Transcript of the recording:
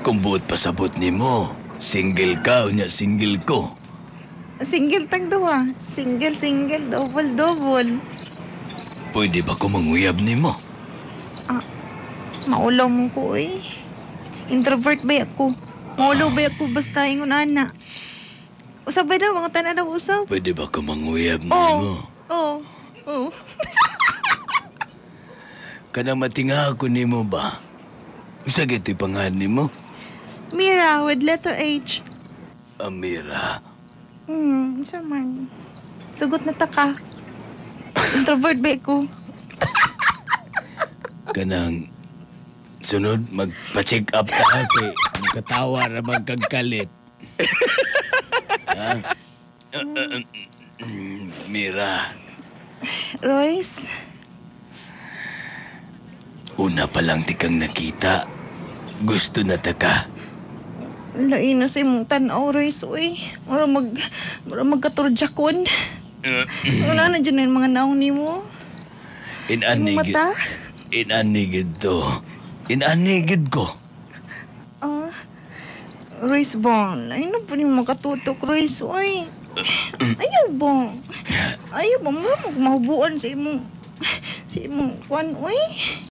Kung buot pasabot ni mo, single ka o niya single ko. Single tag daw. Single, double. Pwede ba ko manguyab ni mo? Maulaw mo ko Introvert ba ako? Maulaw ba ako basta ingon ana? Usab ba daw, mga tanan daw usab? Pwede ba ko manguyab ni mo? Oo. Kanang matinga ako ni mo ba? Sagit pangalan ni mo? Mira with letter H. Amira. Isa man. Sugot na ta ka. Introvert ba ako? Kanang sunod, magpa-check up ka kay magkatawa naman kang kalit. Mira. Royce? Una pa lang tikang nakita. Gusto na ta ka. Lain na sa imong tanaw, Royce, Mura magkaturjakon. Wala na dyan yung mga naong ni mo. Imong mata? Inanigid to. Inanigid ko. Royce bang, lain na po ni makatutok, Royce, Ayaw bang. Mura mahubuan sa imong kwan,